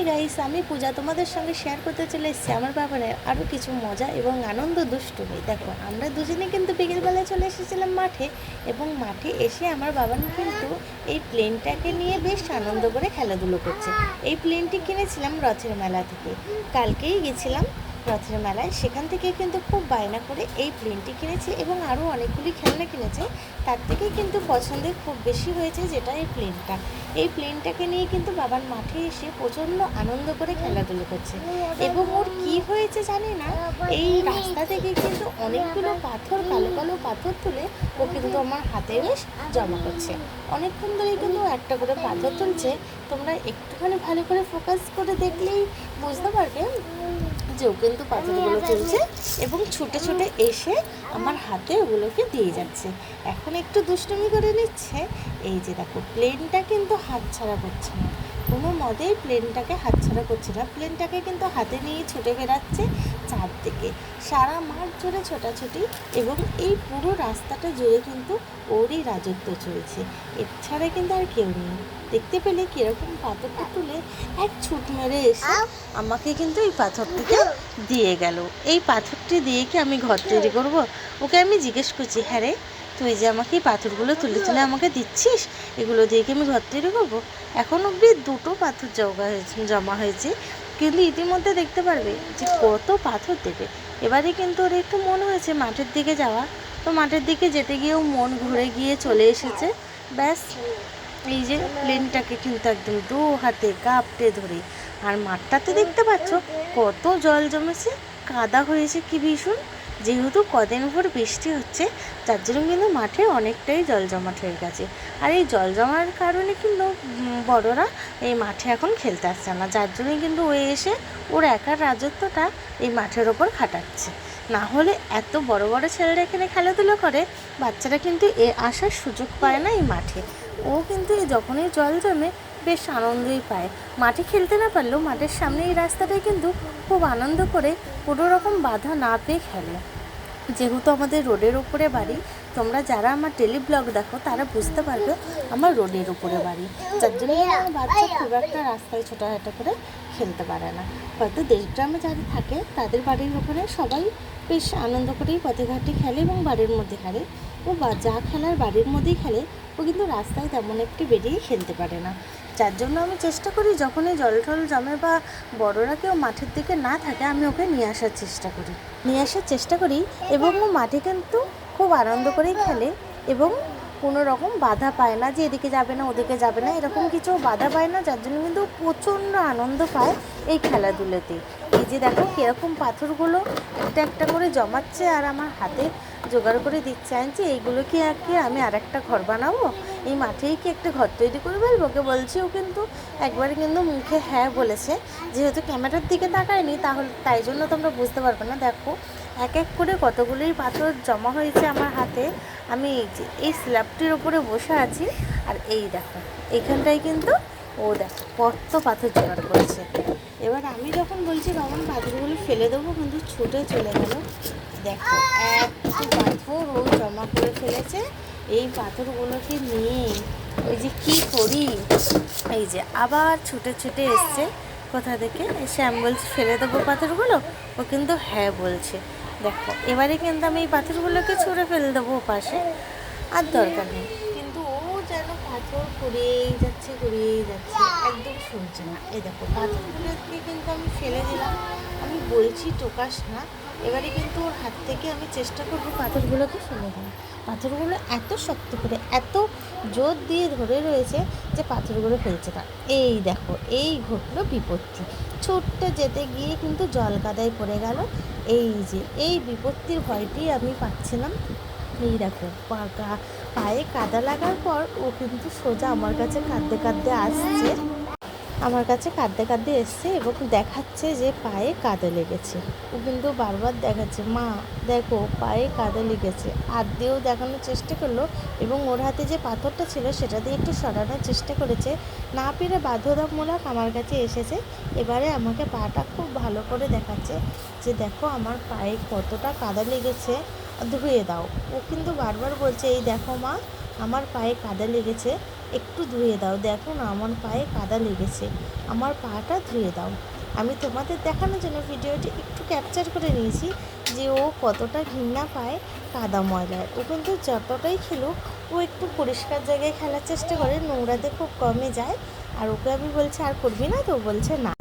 Guys, আমি পূজা তোমাদের সঙ্গে শেয়ার করতে চলে এসেছি আমার ব্যাপারে আরও কিছু মজা এবং আনন্দ দুষ্টুমি। দেখো, আমরা দুজনে কিন্তু বিকেলবেলায় চলে এসেছিলাম মাঠে, এবং মাঠে এসে আমার বাবা কিন্তু এই প্লেনটাকে নিয়ে বেশ আনন্দ করে খেলাধুলো করছে। এই প্লেনটি কিনেছিলাম রথের মেলা থেকে, কালকেই গেছিলাম রথের মেলায়, সেখান থেকে কিন্তু খুব বায়না করে এই প্লেনটি কিনেছি এবং আরও অনেকগুলি খেলনা কিনেছে। তার থেকে কিন্তু পছন্দের খুব বেশি হয়েছে যেটা এই প্লেনটাকে নিয়ে কিন্তু বাবার মাঠে এসে প্রচণ্ড আনন্দ করে খেলাধুলো করছে। এবং ওর কি হয়েছে জানি না, এই রাস্তা থেকে কিন্তু অনেকগুলো পাথর, কালো কালো পাথর তুলে ও কিন্তু আমার হাতে বেশ জমা করছে। অনেকক্ষণ ধরেই কিন্তু একটা করে পাথর তুলছে। তোমরা একটুখানি ভালো করে ফোকাস করে দেখলেই বুঝতে পারবে যে ও কিন্তু পাথরগুলো তুলছে এবং ছুটে ছুটে এসে আমার হাতে ওগুলোকে দিয়ে যাচ্ছে। এখন একটু দুষ্টুমি করে নিচ্ছে। এই যে দেখো, প্লেনটা কিন্তু হাতছাড়া করছে না, কোনো মতেই প্লেনটাকে হাতছাড়া করছে না। প্লেনটাকে কিন্তু হাতে নিয়ে ছুটে বেড়াচ্ছে চারদিকে, সারা মাঠ জুড়ে ছোটাছুটি, এবং এই পুরো রাস্তাটা জুড়ে কিন্তু ওরই রাজত্ব চলছে। এছাড়া কিন্তু আর কেউ নেই। দেখতে পেলে কীরকম পাথরটা তুলে এক ছুট মেরে এসে আমাকে কিন্তু এই পাথরটিকে দিয়ে গেল। এই পাথরটি দিয়ে কি আমি ঘর তৈরি করবো? ওকে আমি জিজ্ঞেস করছি, হ্যাঁ রে, তুই যে আমাকে এই পাথরগুলো তুলে তুলে আমাকে দিচ্ছিস, এগুলো দিয়ে কি আমি ঘর তৈরি করবো? এখন অবধি দুটো পাথর জমা হয়েছে, কিন্তু ইতিমধ্যে দেখতে পারবে যে কত পাথর দেবে। এবারে কিন্তু ওর একটু মন হয়েছে মাঠের দিকে যাওয়া, তো মাঠের দিকে যেতে গিয়েও মন ঘুরে গিয়ে চলে এসেছে। ব্যাস, এই যে প্লেনটাকে কিন্তু একদম দু হাতে কাঁপতে ধরে, আর মাঠটাতে দেখতে পাচ্ছ কত জল জমেছে, কাদা হয়েছে কি ভীষণ। যেহেতু কদিন ভোর বৃষ্টি হচ্ছে, যার জন্য কিন্তু মাঠে অনেকটাই জল জমাট হয়ে গেছে। আর এই জল জমার কারণে কিন্তু বড়রা এই মাঠে এখন খেলতে আসছে না, যার জন্যই কিন্তু ও এসে ওর একার রাজত্বটা এই মাঠের ওপর খাটাচ্ছে। না হলে এত বড় বড় ছেলেরা এখানে খেলাধুলো করে, বাচ্চারা কিন্তু আসার সুযোগ পায় না এই মাঠে। ও কিন্তু যখনই জল জমে বেশ আনন্দই পায়। মাঠে খেলতে না পারলেও মাঠের সামনে এই রাস্তাটায় কিন্তু খুব আনন্দ করে কোনো রকম বাধা না পেয়ে খেলে। যেহেতু আমাদের রোডের উপরে বাড়ি, তোমরা যারা আমার ডেলি ব্লগ দেখো তারা বুঝতে পারবে আমার রোডের উপরে বাড়ি, যার জন্য আমার বাচ্চা খুব একটা রাস্তায় ছোটাহাঁটা করে খেলতে পারে না। হয়তো দেশগ্রামে যারা থাকে তাদের বাড়ির ওখানে সবাই বেশ আনন্দ করেই পথে ঘাটে খেলে এবং বাড়ির মধ্যে খেলে। ও যা খেলার বাড়ির মধ্যেই খেলে, ও কিন্তু রাস্তায় তেমন একটি বেরিয়ে খেলতে পারে না। যার জন্য আমি চেষ্টা করি যখনই জল টল জমে বা বড়রা কেউ মাঠের দিকে না থাকে, আমি ওকে নিয়ে আসার চেষ্টা করি এবং ও মাঠে কিন্তু খুব আনন্দ করেই খেলে এবং কোনো রকম বাধা পায় না যে এদিকে যাবে না ওদিকে যাবে না, এরকম কিছু বাধা পায় না। যার জন্য কিন্তু প্রচণ্ড আনন্দ পায় এই খেলাধুলোতে। এই যে দেখো কীরকম পাথরগুলো একটা একটা করে জমাচ্ছে আর আমার হাতে জোগাড় করে দিচ্ছে। আনছি এইগুলো কি আমি আর একটা ঘর বানাবো, এই মাঠেই কি একটা ঘর তৈরি করে ফেলবো? ওকে বলছি, ও কিন্তু একবারে কিন্তু মুখে হ্যাঁ বলেছে। যেহেতু ক্যামেরার দিকে তাকায়নি, তাই জন্য তোমরা বুঝতে পারবে না। দেখো এক এক করে কতগুলোই পাথর জমা হয়েছে আমার হাতে। আমি এই স্ল্যাবটির ওপরে বসে আছি, আর এই দেখো এইখানটায় কিন্তু ও দেখো কত পাথর জোগাড় করেছে। এবার আমি যখন বলছি বাবা পাথরগুলো ফেলে দেবো, কিন্তু ছুটে চলে গেল। দেখো এত পাথর ও জমা করে ফেলেছে। এই পাথরগুলোকে নিয়ে ওই যে কী করি, এই যে আবার ছুটে ছুটে এসছে কোথা থেকে এসে, আমি বলছি ফেলে দেবো পাথরগুলো, ও কিন্তু হ্যাঁ বলছে। দেখো এবারে কিন্তু আমি এই পাথরগুলোকে ছুঁড়ে ফেলে দেবো পাশে, আর দরকার নেই, কিন্তু ও যেন পাথর কুড়িয়েই যাচ্ছে, একদম শুনছে না। এই দেখো পাথরগুলোকে কিন্তু আমি ফেলে দিলাম, আমি বলছি টোকাস না। এবারে কিন্তু ওর হাত থেকে আমি চেষ্টা করবো পাথরগুলোকে ফেলে দিই। পাথরগুলো এত শক্ত করে এত জোর দিয়ে ধরে রয়েছে যে পাথরগুলো ফেলছে না। এই দেখো এই ঘটলো বিপত্তি, ছুটতে যেতে গিয়ে কিন্তু জল কাদায় পড়ে গেল। এই যে এই বিপত্তির ভয়টি আমি পাচ্ছিলাম। এই দেখো পায়ে কাদা লাগার পর ও কিন্তু সোজা আমার কাছে কাঁদতে এসছে এবং দেখাচ্ছে যে পায়ে কাদা লেগেছে। ও কিন্তু বারবার দেখাচ্ছে, মা দেখো পায়ে কাদা লেগেছে, হাত দিয়েও দেখানোর চেষ্টা করলো এবং ওর হাতে যে পাথরটা ছিল সেটা দিয়ে একটু সরানোর চেষ্টা করেছে। না পেরে বাধ্যতামূলক আমার কাছে এসেছে। এবারে আমাকে পাটা খুব ভালো করে দেখাচ্ছে যে দেখো আমার পায়ে কতটা কাদা লেগেছে, ধুয়ে দাও। ও কিন্তু বারবার বলছে, এই দেখো মা আমার পায়ে কাদা লেগেছে, একটু ধুয়ে দাও, দেখো না আমার পায়ে কাদা লেগেছে, আমার পাটা ধুয়ে দাও। আমি তোমাদের দেখানোর জন্য ভিডিওটি একটু ক্যাপচার করে নিয়েছি যে ও কতটা ঘৃণা পায় কাদা ময়লায়। ও কিন্তু যতটাই খেলুক ও একটু পরিষ্কার জায়গায় খেলার চেষ্টা করে, নোংরাতে খুব কমে যায়। আর ওকে আমি বলছি আর করবি না, তো বলছে না।